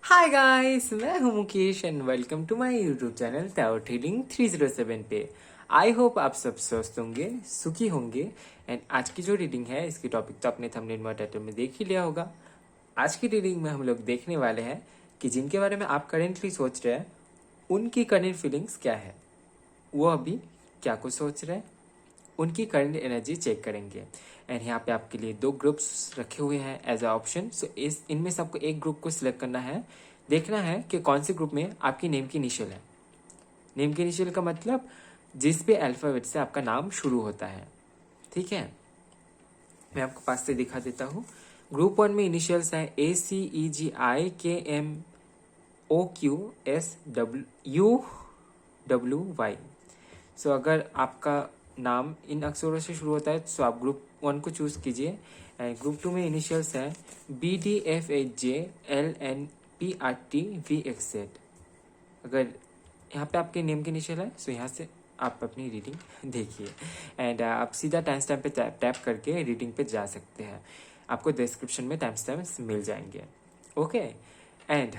हाय guys, मैं हूं Mukesh and welcome to my YouTube channel tarot healing 307 पे। आई होप आप सब स्वस्थ होंगे, सुखी होंगे। एंड आज की जो रीडिंग है, इसकी टॉपिक तो अपने थंबनेल में टाइटल में देख ही लिया होगा। आज की रीडिंग में हम लोग देखने वाले हैं कि जिनके बारे में आप करेंटली सोच रहे हैं उनकी करंट फीलिंग्स क्या है, वो अभी क्या कुछ सोच रहे हैं, उनकी करंट एनर्जी चेक करेंगे। एंड यहाँ पे आपके लिए दो ग्रुप्स रखे हुए हैं एज अ ऑप्शन। सो इस इनमें से आपको एक ग्रुप को सिलेक्ट करना है। देखना है कि कौन से ग्रुप में आपकी नेम की इनिशियल है। नेम की इनिशियल का मतलब जिस भी अल्फाबेट से आपका नाम शुरू होता है। ठीक है, मैं आपको पास से दिखा देता हूँ। ग्रुप 1 में इनिशियल्स है ACEGIKMOQSWY। सो अगर आपका नाम इन अक्षरों से शुरू होता है तो आप ग्रुप 1 को चूज कीजिए। ग्रुप 2 में इनिशियल्स है BDFHJLNPRTVXZ। अगर यहाँ पे आपके नेम के इनिशियल है सो यहाँ से आप अपनी रीडिंग देखिए। एंड आप सीधा टाइम स्टैम्प पे टैप करके रीडिंग पे जा सकते हैं। आपको डिस्क्रिप्शन में टाइम स्टैम्प्स मिल जाएंगे। ओके, एंड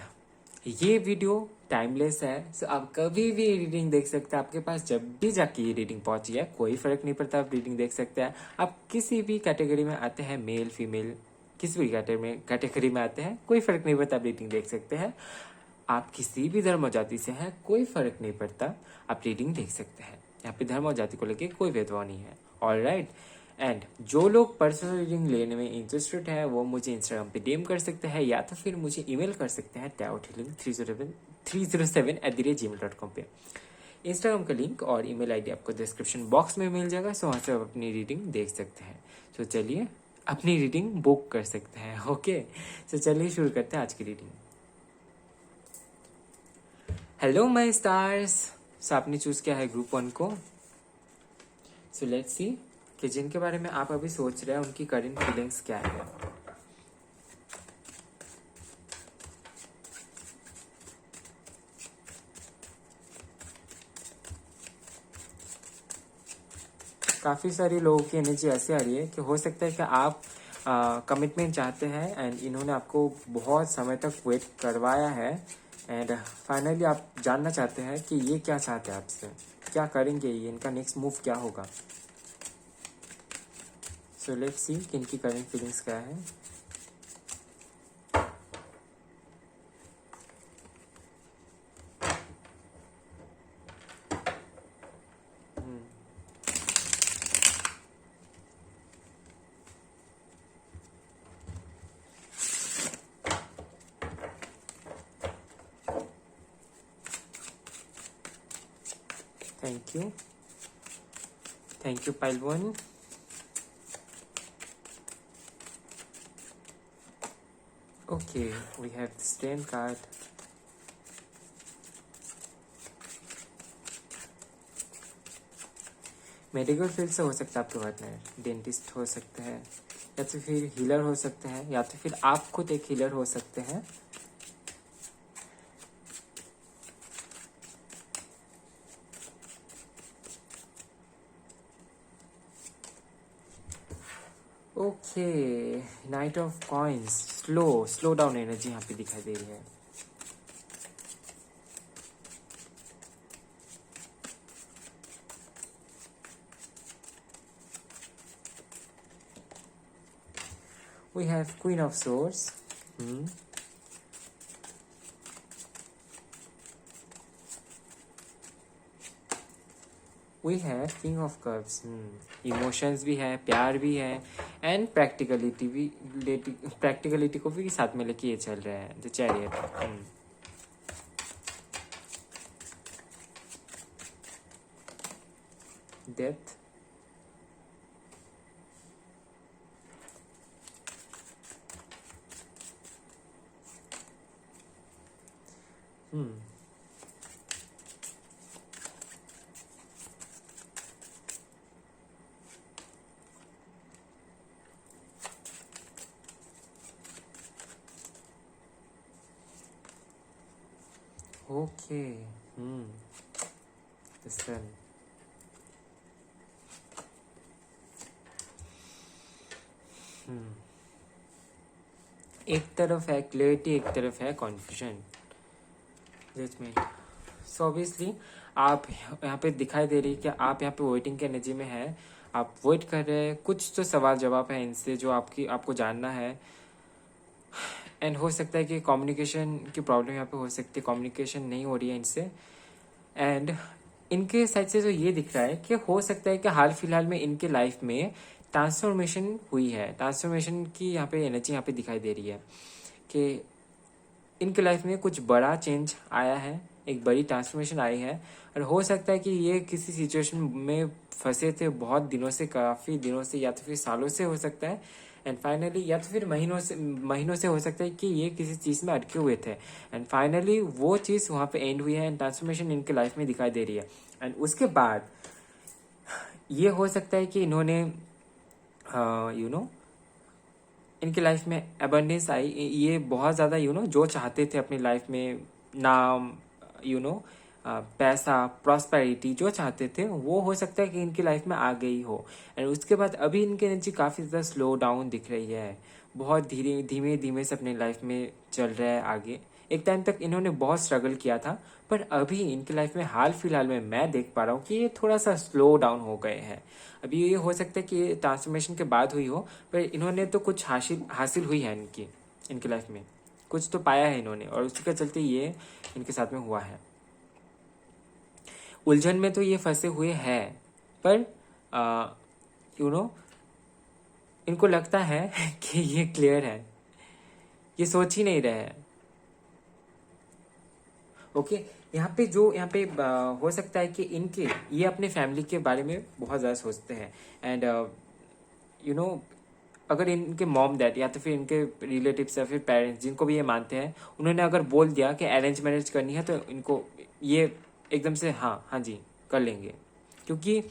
ये वीडियो टाइमलेस है। सो आप कभी भी रीडिंग देख सकते हैं। आपके पास जब भी जाके ये रीडिंग पहुंची है कोई फर्क नहीं पड़ता, आप रीडिंग देख सकते हैं। आप किसी भी कैटेगरी में आते हैं, मेल फीमेल किसी भी कैटेगरी में आते हैं, कोई फर्क नहीं पड़ता, आप रीडिंग देख सकते हैं। आप किसी भी धर्म और जाति से हैं, कोई फर्क नहीं पड़ता, आप रीडिंग देख सकते हैं। यहाँ पे धर्म और जाति को लेके कोई भेदभाव नहीं है। ऑलराइट, एंड जो लोग पर्सनल रीडिंग लेने में इंटरेस्टेड है वो मुझे इंस्टाग्राम पे डीएम कर सकते हैं या तो फिर मुझे ईमेल कर सकते हैं tarot307 पे। इंस्टाग्राम का लिंक और ईमेल आईडी आपको डिस्क्रिप्शन बॉक्स में मिल जाएगा। सो वहाँ से आप अपनी रीडिंग देख सकते हैं। सो चलिए अपनी रीडिंग बुक कर सकते हैं। ओके, सो चलिए शुरू करते हैं आज की reading. Hello my stars, so आपने चूज किया है ग्रुप 1 को। सो लेट्स सी कि जिनके बारे में आप अभी सोच रहे हैं उनकी करंट फीलिंग्स क्या है। काफ़ी सारे लोगों की एनर्जी ऐसे आ रही है कि हो सकता है कि आप कमिटमेंट चाहते हैं एंड इन्होंने आपको बहुत समय तक वेट करवाया है। एंड फाइनली आप जानना चाहते हैं कि ये क्या चाहते हैं आपसे, क्या करेंगे, ये इनका नेक्स्ट मूव क्या होगा। सो लेट्स सी कि इनकी करंट फीलिंग्स क्या है। Thank you pile 1। Okay, we have the stand card. Medical field से हो सकता है आपके पार्टनर, डेंटिस्ट हो सकते हैं या तो फिर हीलर हो सकते हैं या तो फिर आप खुद एक हीलर हो सकते हैं। Okay, knight of coins, slow down energy यहाँ पे दिखाई दे रही है। We have queen of swords. We have king of cups. Emotions भी है, प्यार भी है एंड प्रैक्टिकलिटी को भी साथ में लेके ये चल रहा है the chariot. Death, okay, the sun. एक तरफ है क्लियरिटी, एक तरफ है कॉन्फ्यूजन, जजमेंट। सो ऑब्वियसली आप यहाँ पे दिखाई दे रही है कि आप यहाँ पे वेटिंग की एनर्जी में है, आप वेट कर रहे हैं, कुछ तो सवाल जवाब है इनसे जो आपको जानना है। एंड हो सकता है कि कम्युनिकेशन की प्रॉब्लम यहाँ पे हो सकती है, कम्युनिकेशन नहीं हो रही है इनसे। एंड इनके साइड से जो ये दिख रहा है कि हो सकता है कि हाल फिलहाल में इनके लाइफ में ट्रांसफॉर्मेशन हुई है, ट्रांसफॉर्मेशन की यहाँ पे एनर्जी यहाँ पे दिखाई दे रही है कि इनके लाइफ में कुछ बड़ा चेंज आया है, एक बड़ी ट्रांसफॉर्मेशन आई है। और हो सकता है कि ये किसी सिचुएशन में फंसे थे बहुत दिनों से, काफ़ी दिनों से, या तो फिर सालों से हो सकता है, एंड फाइनली या तो फिर महीनों से हो सकता है कि ये किसी चीज़ में अटके हुए थे, एंड फाइनली वो चीज़ वहाँ पे एंड हुई है एंड ट्रांसफॉर्मेशन इनके लाइफ में दिखाई दे रही है। एंड उसके बाद ये हो सकता है कि इन्होंने इनकी लाइफ में अबंडेंस आई, ये बहुत ज़्यादा जो चाहते थे अपनी लाइफ में, नाम, पैसा, प्रॉस्पेरिटी, जो चाहते थे वो हो सकता है कि इनकी लाइफ में आ गई हो। एंड उसके बाद अभी इनकी एनर्जी काफ़ी ज़्यादा स्लो डाउन दिख रही है, बहुत धीमे धीमे से अपनी लाइफ में चल रहा है आगे। एक टाइम तक इन्होंने बहुत स्ट्रगल किया था, पर अभी इनकी लाइफ में हाल फिलहाल में मैं देख पा रहा हूँ कि ये थोड़ा सा स्लो डाउन हो गए हैं। अभी ये हो सकता है कि ये ट्रांसफॉर्मेशन के बाद हुई हो, पर इन्होंने तो कुछ हासिल हुई है इनकी लाइफ में, कुछ तो पाया है इन्होंने, और उसी के चलते ये इनके साथ में हुआ है। उलझन में तो ये फंसे हुए हैं, पर इनको लगता है कि ये क्लियर है, ये सोच ही नहीं रहे हैं। ओके, यहाँ पे हो सकता है कि ये अपने फैमिली के बारे में बहुत ज़्यादा सोचते हैं। एंड अगर इनके मॉम डैड या तो फिर इनके रिलेटिव्स या फिर पेरेंट्स जिनको भी ये मानते हैं, उन्होंने अगर बोल दिया कि अरेंज मैरिज करनी है, तो इनको ये एकदम से हाँ जी कर लेंगे। क्योंकि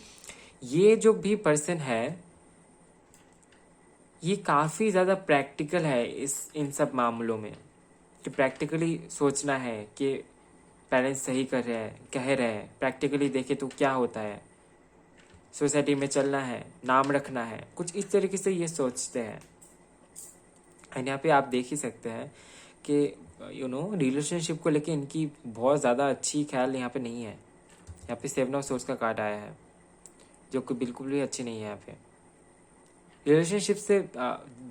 ये जो भी पर्सन है ये काफ़ी ज़्यादा प्रैक्टिकल है इन सब मामलों में, कि प्रैक्टिकली सोचना है कि पेरेंट्स सही कर रहे हैं, कह रहे हैं, प्रैक्टिकली देखे तो क्या होता है, सोसाइटी में चलना है, नाम रखना है, कुछ इस तरीके से ये सोचते हैं। एंड यहाँ पे आप देख ही सकते हैं कि रिलेशनशिप को लेके इनकी बहुत ज़्यादा अच्छी ख्याल यहाँ पे नहीं है। यहाँ पे 7 ऑफ सोर्स का कार्ड आया है जो कि बिल्कुल भी अच्छी नहीं है। यहाँ पे रिलेशनशिप से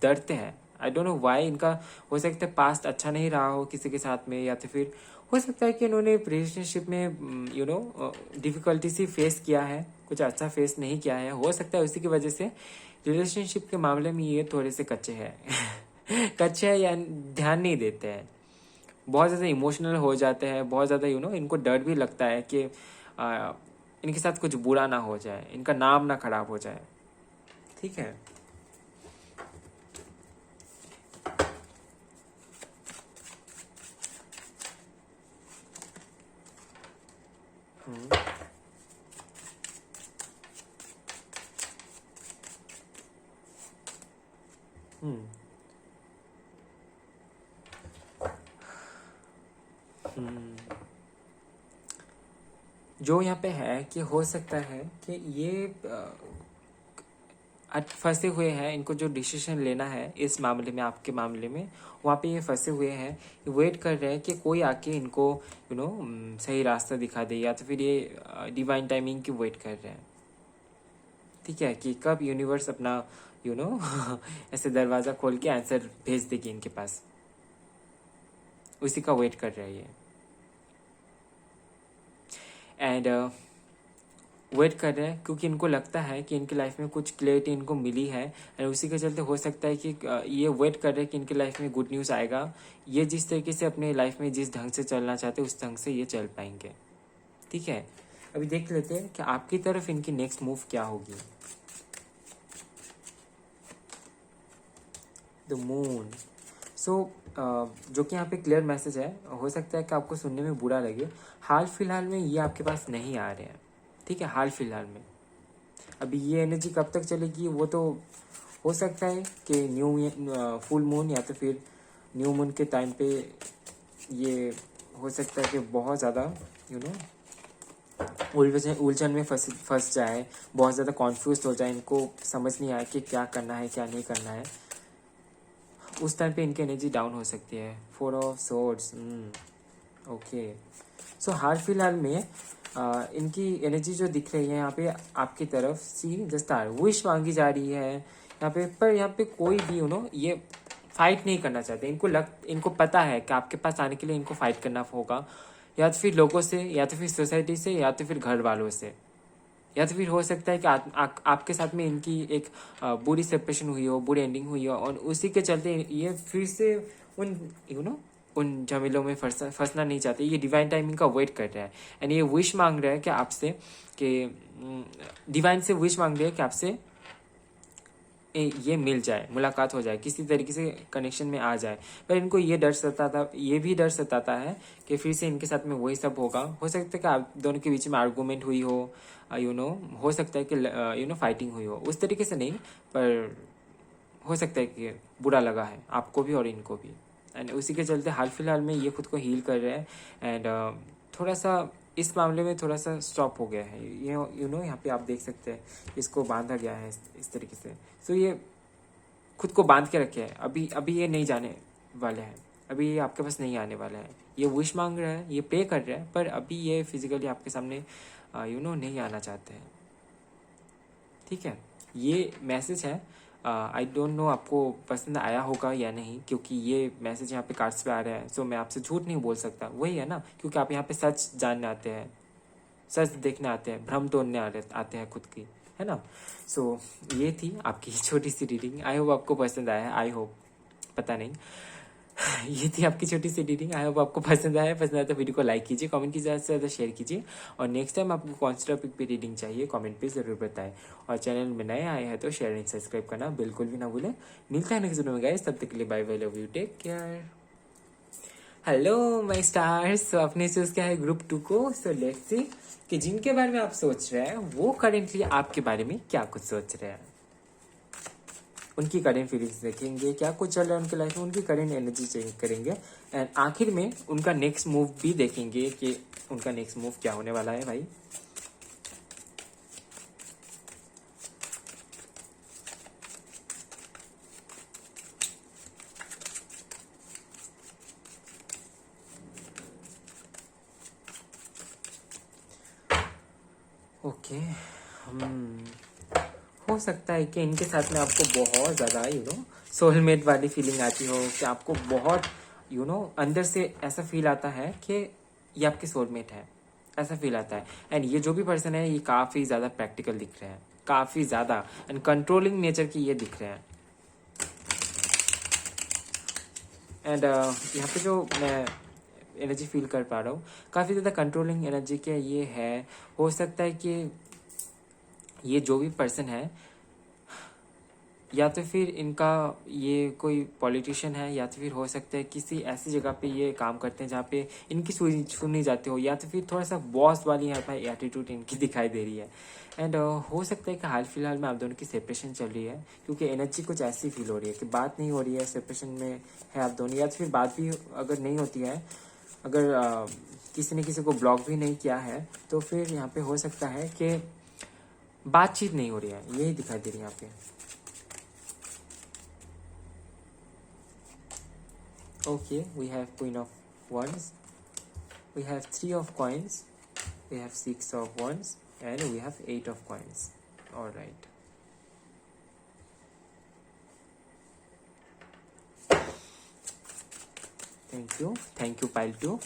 डरते हैं, आई डोंट नो व्हाई। इनका हो सकता है पास्ट अच्छा नहीं रहा हो किसी के साथ में, या तो फिर हो सकता है कि इन्होंने रिलेशनशिप में डिफिकल्टी से फेस किया है, कुछ अच्छा फेस नहीं किया है। हो सकता है उसी की वजह से रिलेशनशिप के मामले में ये थोड़े से कच्चे हैं कच्चे हैं या ध्यान नहीं देते हैं, बहुत ज़्यादा इमोशनल हो जाते हैं, बहुत ज़्यादा इनको डर भी लगता है कि इनके साथ कुछ बुरा ना हो जाए, इनका नाम ना खराब हो जाए। ठीक है, जो यहाँ पे है कि हो सकता है कि ये फंसे हुए हैं, इनको जो डिसीजन लेना है इस मामले में, आपके मामले में, वहाँ पे ये फंसे हुए हैं, वेट कर रहे हैं कि कोई आके इनको सही रास्ता दिखा दे, या तो फिर ये डिवाइन टाइमिंग की वेट कर रहे हैं। ठीक है, कि कब यूनिवर्स अपना ऐसे दरवाज़ा खोल के आंसर भेज देगी इनके पास, उसी का वेट कर रहे हैं। एंड वेट कर रहे हैं क्योंकि इनको लगता है कि इनकी लाइफ में कुछ क्लियरिटी इनको मिली है, एंड उसी के चलते हो सकता है कि ये वेट कर रहे हैं कि इनकी लाइफ में गुड न्यूज़ आएगा। ये जिस तरीके से अपने लाइफ में जिस ढंग से चलना चाहते हैं उस ढंग से ये चल पाएंगे। ठीक है, अभी देख लेते हैं कि आपकी तरफ इनकी नेक्स्ट मूव क्या होगी। The moon. सो जो कि यहाँ पे क्लियर मैसेज है, हो सकता है कि आपको सुनने में बुरा लगे, हाल फिलहाल में ये आपके पास नहीं आ रहे हैं। ठीक है, हाल फिलहाल में। अभी ये एनर्जी कब तक चलेगी वो तो हो सकता है कि फुल मून या तो फिर न्यू मून के टाइम पे ये हो सकता है कि बहुत ज़्यादा उलझन में फंस जाए, बहुत ज़्यादा कॉन्फ्यूज हो जाए, इनको समझ नहीं आए कि क्या करना है क्या नहीं करना है। उस टाइम पे इनकी एनर्जी डाउन हो सकती है। 4 ऑफ सोर्ड्स, ओके। सो हाल फिलहाल में इनकी एनर्जी जो दिख रही है यहाँ पे आपकी तरफ, सी द स्टार, विश मांगी जा रही है यहाँ पे। पर यहाँ पे कोई भी ये फाइट नहीं करना चाहते। इनको पता है कि आपके पास आने के लिए इनको फाइट करना होगा, या तो फिर लोगों से, या तो फिर सोसाइटी से, या तो फिर घर वालों से, या तो फिर हो सकता है कि आपके साथ में इनकी एक बुरी सेपरेशन हुई हो, बुरी एंडिंग हुई हो, और उसी के चलते ये फिर से उन उन झमेलों में फंसना नहीं चाहते। ये डिवाइन टाइमिंग का वेट कर रहा है, एंड ये विश मांग रहा है कि आपसे, कि डिवाइन से विश मांग रहे हैं कि आपसे ये मिल जाए, मुलाकात हो जाए, किसी तरीके से कनेक्शन में आ जाए। पर इनको ये डर सताता, ये भी डर सताता है कि फिर से इनके साथ में वही सब होगा। हो सकता है कि आप दोनों के बीच में आर्गूमेंट हुई हो, हो सकता है कि फाइटिंग हुई हो, उस तरीके से नहीं, पर हो सकता है कि बुरा लगा है आपको भी और इनको भी। एंड उसी के चलते हाल फिलहाल में ये खुद को हील कर रहे हैं, एंड थोड़ा सा इस मामले में थोड़ा सा स्टॉप हो गया है ये। यहाँ पे आप देख सकते हैं इसको बांधा गया है इस तरीके से। सो ये खुद को बांध के रखे हैं। अभी ये नहीं जाने वाले हैं, अभी ये आपके पास नहीं आने वाला है। ये विश मांग रहा है, ये प्रे कर रहा है, पर अभी ये फिजिकली आपके सामने नहीं आना चाहते हैं। ठीक है, ये मैसेज है। आई डोंट नो आपको पसंद आया होगा या नहीं, क्योंकि ये मैसेज यहाँ पे कार्ड्स पे आ रहा है। सो मैं आपसे झूठ नहीं बोल सकता, वही है ना, क्योंकि आप यहाँ पे सच जानने आते हैं, सच देखने आते हैं, भ्रम तोड़ने आते हैं खुद की, है ना। सो ये थी आपकी छोटी सी रीडिंग। आई होप आपको पसंद आया, आई होप, पता नहीं। ये थी आपकी छोटी सी रीडिंग। आई होप आपको पसंद आया तो वीडियो को लाइक कीजिए, कमेंट कीजिए, ज़्यादा से ज़्यादा शेयर कीजिए, और नेक्स्ट टाइम आपको कौन सा टॉपिक पे रीडिंग चाहिए कमेंट पे ज़रूर बताएं। और चैनल में नए आए हैं तो शेयर एंड सब्सक्राइब करना बिल्कुल भी ना भूलें। मिलता है नेक्स्ट वीडियो में गाइस, तब तक के लिए bye bye, love you, take care. Hello my stars, so आपने चूज किया है ग्रुप 2 को। सो लेट्स सी कि जिनके बारे में आप सोच रहे हैं वो करेंटली आपके बारे में क्या कुछ सोच रहे हैं। उनकी करेंट फीलिंग्स देखेंगे, क्या कुछ चल रहा है उनकी लाइफ में, उनकी करेंट एनर्जी चेक करेंगे, एंड आखिर में उनका नेक्स्ट मूव भी देखेंगे कि उनका नेक्स्ट मूव क्या होने वाला है भाई। ओके, हो सकता है कि इनके साथ में आपको बहुत ज़्यादा सोलमेट वाली फीलिंग आती हो, कि आपको बहुत अंदर से ऐसा फील आता है कि ये आपके सोलमेट है, ऐसा फील आता है। एंड ये जो भी पर्सन है ये काफ़ी ज़्यादा प्रैक्टिकल दिख रहे हैं, काफ़ी ज़्यादा, एंड कंट्रोलिंग नेचर की ये दिख रहे हैं। एंड यहाँ पे जो मैं एनर्जी फील कर पा रहा हूँ, काफ़ी ज़्यादा कंट्रोलिंग एनर्जी के ये है। हो सकता है कि ये जो भी पर्सन है, या तो फिर इनका ये कोई पॉलिटिशियन है, या तो फिर हो सकता है किसी ऐसी जगह पे ये काम करते हैं जहाँ पे इनकी सुनी जाती हो, या तो फिर थोड़ा सा बॉस वाली यहाँ पर एटीट्यूड इनकी दिखाई दे रही है। एंड हो सकता है कि हाल फिलहाल में आप दोनों की सेपरेशन चल रही है, क्योंकि एनर्जी कुछ ऐसी फील हो रही है कि बात नहीं हो रही है, सेपरेशन में है आप दोनों, या तो फिर बात भी अगर नहीं होती है, अगर किसी ने किसी को ब्लॉक भी नहीं किया है, तो फिर यहाँ पे हो सकता है कि बातचीत नहीं हो रही है, यही दिखाई दे रही है यहाँ पे। Okay, we have Queen of Wands, we have 3 of coins, we have 6 of Wands, and we have 8 of coins. All right. Thank you, pile 2.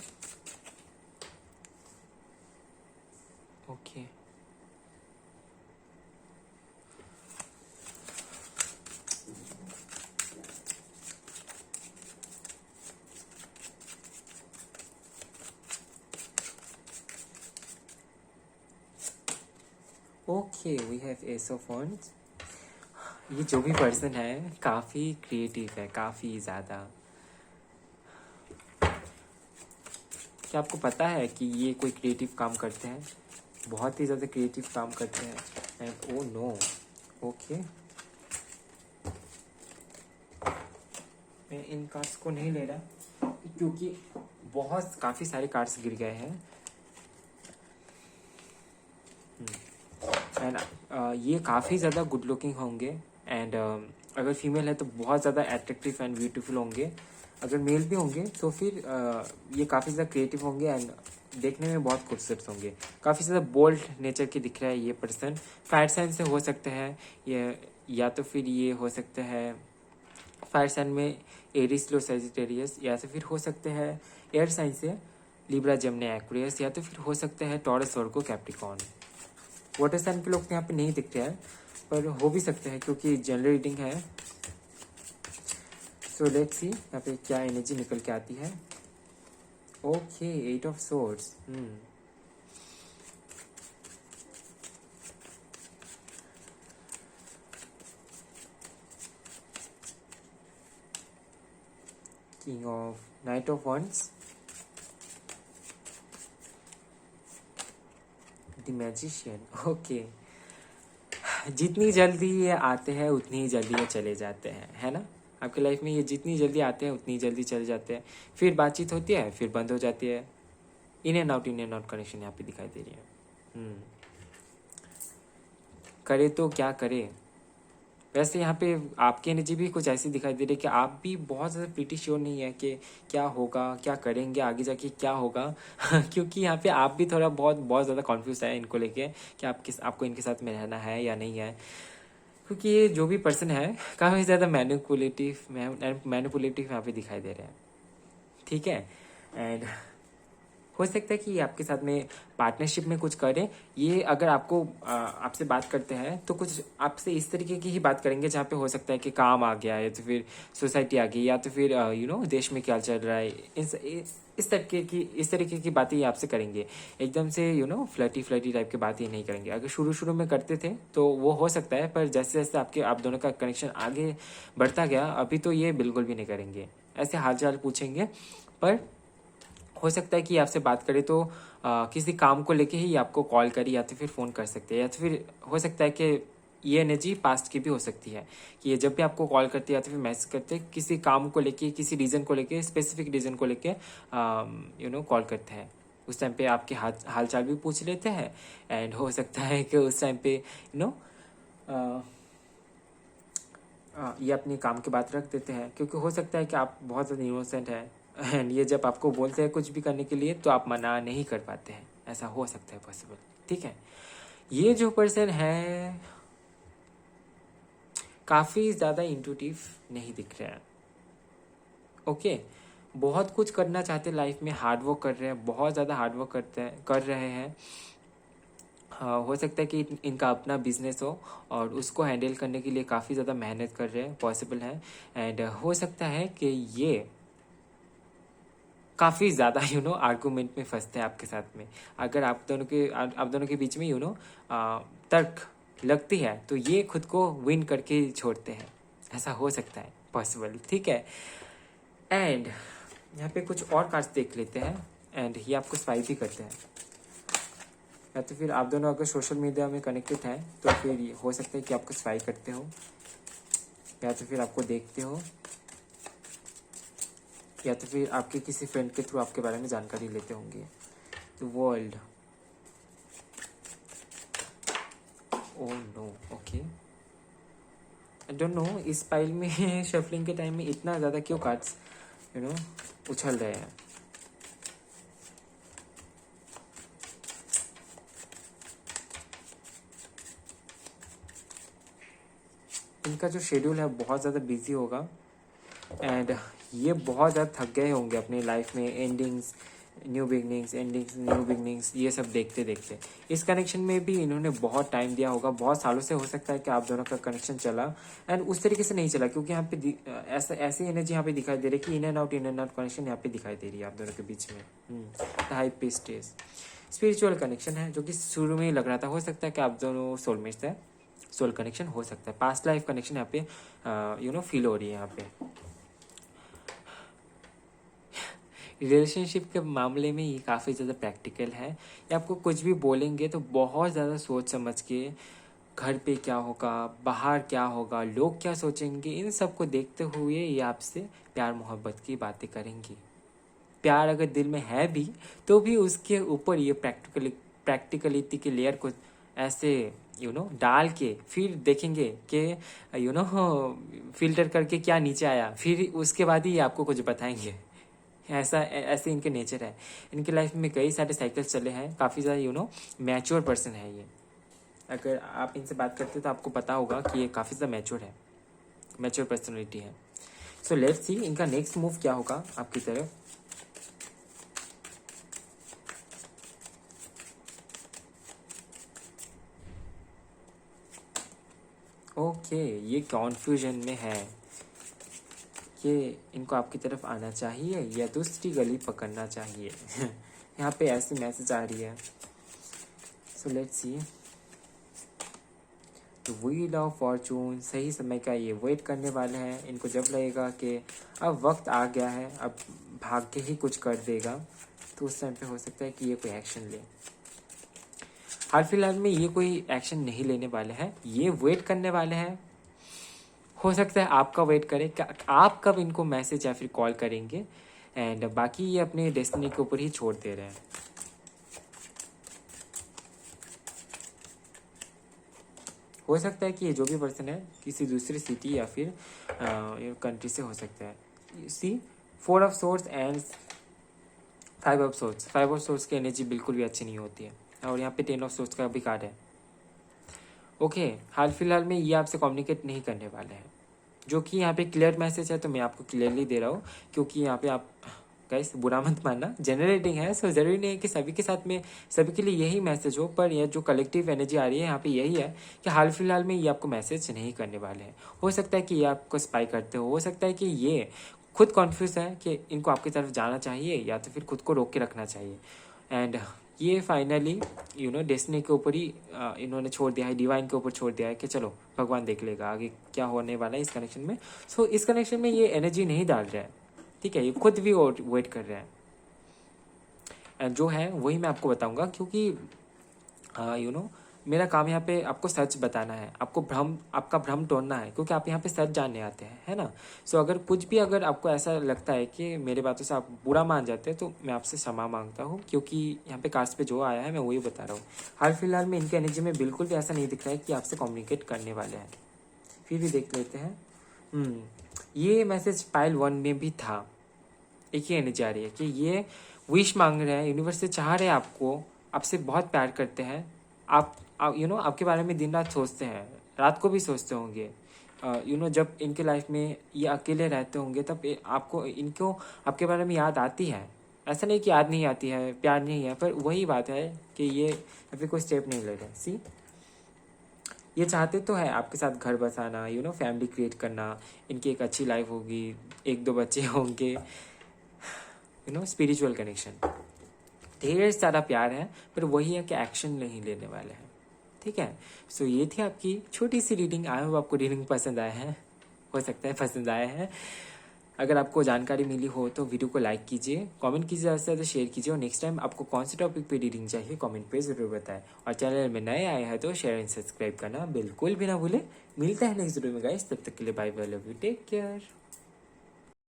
Okay. Okay, we have ace of wands. ये जो भी person है काफ़ी creative है, काफ़ी ज़्यादा। क्या आपको पता है कि ये कोई क्रिएटिव काम करते हैं, बहुत ही ज़्यादा क्रिएटिव काम करते हैं। एंड ओ नो, ओके, मैं इन कार्ड्स को नहीं ले रहा क्योंकि बहुत काफ़ी सारे कार्ड्स गिर गए हैं। एंड ये काफ़ी ज़्यादा गुड लुकिंग होंगे, एंड अगर फीमेल है तो बहुत ज़्यादा एट्रैक्टिव एंड ब्यूटीफुल होंगे। अगर मेल भी होंगे तो फिर ये काफ़ी ज़्यादा क्रिएटिव होंगे एंड देखने में बहुत खूबसूरत होंगे। काफ़ी ज़्यादा बोल्ड नेचर के दिख रहा है ये पर्सन। फायर साइन से हो सकते हैं ये, या तो फिर ये हो सकता है फायर साइन में एरिस लो सेजिटेरियस, या तो फिर हो सकते हैं एयर साइन से लिब्रा जेमिनी एक्वेरियस, या तो फिर हो सकते हैं Taurus Virgo Capricorn. Water sign के लोग तो यहाँ पे नहीं दिख रहे हैं पर हो भी सकते हैं क्योंकि जनरल रीडिंग है। सो लेट्स सी यहाँ पे क्या एनर्जी निकल के आती है। Okay, 8 of swords. King of night of wands, the magician. Okay, जितनी जल्दी ये आते हैं उतनी ही जल्दी ये चले जाते हैं, है ना। आपकी लाइफ में ये जितनी जल्दी आते हैं उतनी जल्दी चले जाते हैं, फिर बातचीत होती है फिर बंद हो जाती है। इन एंड आउट कनेक्शन यहाँ पे दिखाई दे रही है। करे तो क्या करे। वैसे यहाँ पे आपकी एनर्जी भी कुछ ऐसी दिखाई दे रही है कि आप भी बहुत ज़्यादा प्रीटी श्योर नहीं है कि क्या होगा, क्या करेंगे आगे जाके क्या होगा क्योंकि यहाँ पे आप भी थोड़ा बहुत बहुत ज़्यादा कॉन्फ्यूज है इनको लेके कि आपको इनके साथ में रहना है या नहीं है। क्योंकि ये जो भी पर्सन है काफ़ी ज़्यादा मैनिपुलेटिव यहाँ पे दिखाई दे रहे हैं, ठीक है। एंड हो सकता है कि आपके साथ में पार्टनरशिप में कुछ करें। ये अगर आपसे बात करते हैं तो कुछ आपसे इस तरीके की ही बात करेंगे जहाँ पे हो सकता है कि काम आ गया, या तो फिर सोसाइटी आ गई, या तो फिर देश में क्या चल रहा है, इस तरीके की बातें ये आपसे करेंगे। एकदम से फ्लर्टी टाइप की बात ये नहीं करेंगे। अगर शुरू में करते थे तो वो हो सकता है, पर जैसे जैसे आप दोनों का कनेक्शन आगे बढ़ता गया अभी तो ये बिल्कुल भी नहीं करेंगे। ऐसे हाल चाल पूछेंगे, पर हो सकता है कि आपसे बात करें तो किसी काम को लेके ही आपको कॉल करे, या तो फिर फ़ोन कर सकते हैं, या तो फिर हो सकता है कि ये एनर्जी पास्ट की भी हो सकती है कि ये जब भी आपको कॉल करते हैं या तो फिर मैसेज करते हैं किसी काम को लेके, किसी रीज़न को लेके, स्पेसिफिक रीज़न को लेके कॉल करते हैं। उस टाइम पे आपके हाल चाल भी पूछ लेते हैं। एंड हो सकता है कि उस टाइम पे ये अपनी काम की बात रख देते हैं, क्योंकि हो सकता है कि आप बहुत ज़्यादा इनोसेंट हैं एंड ये जब आपको बोलते हैं कुछ भी करने के लिए तो आप मना नहीं कर पाते हैं। ऐसा हो सकता है पॉसिबल, ठीक है। ये जो पर्सन है काफ़ी ज़्यादा इंट्यूटिव नहीं दिख रहे हैं, ओके। बहुत कुछ करना चाहते हैं लाइफ में, हार्डवर्क कर रहे हैं, बहुत ज़्यादा हार्डवर्क कर रहे हैं। हो सकता है कि इनका अपना बिजनेस हो और उसको हैंडल करने के लिए काफ़ी ज़्यादा मेहनत कर रहे हैं, पॉसिबल है। एंड हो सकता है कि ये काफ़ी ज़्यादा आर्गूमेंट में फंसते हैं आपके साथ में। अगर आप दोनों के बीच में तर्क लगती है तो ये खुद को विन करके छोड़ते हैं। ऐसा हो सकता है, पॉसिबल, ठीक है। एंड यहाँ पे कुछ और कार्ड्स देख लेते हैं एंड ये आपको स्पाई भी करते हैं। या तो फिर आप दोनों अगर सोशल मीडिया में कनेक्टेड हैं तो फिर हो सकता है कि आपको स्पाई करते हो, या तो फिर आपको देखते हो, या तो फिर आपके किसी फ्रेंड के थ्रू आपके बारे में जानकारी लेते होंगे। तो world, oh no, okay, I don't know इस पाइल में शफलिंग के टाइम में इतना ज़्यादा क्यों कार्ड्स उछल रहे हैं। इनका जो शेड्यूल है बहुत ज़्यादा बिजी होगा एंड ये बहुत ज़्यादा थक गए होंगे अपनी लाइफ में। एंडिंग्स न्यू बिगनिंग्स ये सब देखते देखते इस कनेक्शन में भी इन्होंने बहुत टाइम दिया होगा, बहुत सालों से हो सकता है कि आप दोनों का कनेक्शन चला एंड उस तरीके से नहीं चला, क्योंकि यहाँ पे ऐसी एनर्जी यहाँ पे दिखाई दे रही है कि इन एंड आउट कनेक्शन यहाँ पे दिखाई दे रही है आप दोनों के बीच में। हाई पिस्टेस स्पिरिचुअल कनेक्शन है जो कि शुरू में ही लग रहा था। हो सकता है कि आप दोनों सोलमेट्स हैं, सोल कनेक्शन हो सकता है, पास्ट लाइफ कनेक्शन यहाँ पे फील हो रही है। यहाँ पे रिलेशनशिप के मामले में ये काफ़ी ज़्यादा प्रैक्टिकल है। ये आपको कुछ भी बोलेंगे तो बहुत ज़्यादा सोच समझ के, घर पे क्या होगा, बाहर क्या होगा, लोग क्या सोचेंगे, इन सब को देखते हुए ये आपसे प्यार मोहब्बत की बातें करेंगी। प्यार अगर दिल में है भी तो भी उसके ऊपर ये प्रैक्टिकलिटी के लेयर को ऐसे डाल के फिर देखेंगे कि फिल्टर करके क्या नीचे आया, फिर उसके बाद ही आपको कुछ बताएंगे। ऐसे इनके नेचर है। इनके लाइफ में कई सारे साइकिल्स चले हैं, काफ़ी ज़्यादा मैच्योर पर्सन है ये। अगर आप इनसे बात करते हो तो आपको पता होगा कि ये काफ़ी ज़्यादा मैच्योर है, मैच्योर पर्सनैलिटी है। सो लेट्स सी इनका नेक्स्ट मूव क्या होगा आपकी तरफ। ओके, ये कॉन्फ्यूजन में है कि इनको आपकी तरफ आना चाहिए या दूसरी गली पकड़ना चाहिए। यहाँ पे ऐसी मैसेज आ रही है। So let's see, wheel of Fortune, सही समय का ये वेट करने वाले हैं। इनको जब लगेगा कि अब वक्त आ गया है, अब भाग्य ही कुछ कर देगा, तो उस टाइम पे हो सकता है कि ये कोई एक्शन ले। हाल फिलहाल में ये कोई एक्शन नहीं लेने वाले हैं, ये वेट करने वाले हैं। हो सकता है आपका वेट करें, आप कब इनको मैसेज या फिर कॉल करेंगे, एंड बाकी ये अपने डेस्टिनी के ऊपर ही छोड़ दे रहे हैं। हो सकता है कि ये जो भी पर्सन है किसी दूसरी सिटी या फिर कंट्री से हो सकता है। सी 4 of source and 5 of source. 5 of source की एनर्जी बिल्कुल भी अच्छी नहीं होती है, और यहाँ पे 10 ऑफ सोर्स का भी कार्ड है। ओके, हाल फिलहाल में ये आपसे कम्युनिकेट नहीं करने वाले हैं, जो कि यहाँ पे क्लियर मैसेज है, तो मैं आपको क्लियरली दे रहा हूँ, क्योंकि यहाँ पे आप गाइस बुरा मत मानना, जनरेटिंग है, सो ज़रूरी नहीं है कि सभी के साथ में सभी के लिए यही मैसेज हो, पर यह जो कलेक्टिव एनर्जी आ रही है यहाँ पे यही है कि हाल फिलहाल में ये आपको मैसेज नहीं करने वाले हैं। हो सकता है कि ये आपको स्पाई करते हो सकता है कि ये खुद कॉन्फ्यूज है कि इनको आपकी तरफ जाना चाहिए या तो फिर खुद को रोक के रखना चाहिए। एंड ये फाइनली डेस्टिनी के ऊपर ही इन्होंने छोड़ दिया है, डिवाइन के ऊपर छोड़ दिया है कि चलो भगवान देख लेगा आगे क्या होने वाला है इस कनेक्शन में। सो इस कनेक्शन में ये एनर्जी नहीं डाल रहा है, ठीक है, ये खुद भी वेट कर रहे हैं। एंड जो है वही मैं आपको बताऊंगा, क्योंकि मेरा काम यहाँ पे आपको सच बताना है, आपका भ्रम तोड़ना है, क्योंकि आप यहाँ पे सच जानने आते हैं, है ना। सो अगर कुछ भी अगर आपको ऐसा लगता है कि मेरी बातों से आप बुरा मान जाते हैं, तो मैं आपसे क्षमा मांगता हूँ, क्योंकि यहाँ पे कार्ड्स पे जो आया है मैं वही बता रहा हूँ। हाल फिलहाल में इनकी एनर्जी में बिल्कुल भी ऐसा नहीं दिख रहा है कि आपसे कम्युनिकेट करने वाले हैं। फिर भी देख लेते हैं। ये मैसेज पाइल 1 में भी था। एक ही एनर्जी आ रही है कि ये विश मांग रहे हैं, यूनिवर्स से चाह रहे हैं आपसे बहुत प्यार करते हैं। आप आपके बारे में दिन रात सोचते हैं, रात को भी सोचते होंगे। जब इनके लाइफ में ये अकेले रहते होंगे तब आपको इनको आपके बारे में याद आती है। ऐसा नहीं कि याद नहीं आती है, प्यार नहीं है, पर वही बात है कि ये अभी कोई स्टेप नहीं ले रहे। सी, ये चाहते तो है आपके साथ घर बसाना, फैमिली क्रिएट करना, इनकी एक अच्छी लाइफ होगी, 1-2 बच्चे होंगे, स्पिरिचुअल कनेक्शन, ढेर सारा प्यार है, पर वही है कि एक्शन नहीं लेने वाले हैं, ठीक है। सो ये थी आपकी छोटी सी रीडिंग। आई होप आपको रीडिंग पसंद आया है, हो सकता है पसंद आया है। अगर आपको जानकारी मिली हो तो वीडियो को लाइक कीजिए, कमेंट कीजिए, ज़्यादा से ज़्यादा शेयर कीजिए, और नेक्स्ट टाइम आपको कौन से टॉपिक पे रीडिंग चाहिए कमेंट पे ज़रूर बताएं। और चैनल में नए आए हैं तो शेयर एंड सब्सक्राइब करना बिल्कुल भी ना भूलें। मिलता है नेक्स्ट वीडियो में गाइस, तब तक के लिए bye bye, love you, take care.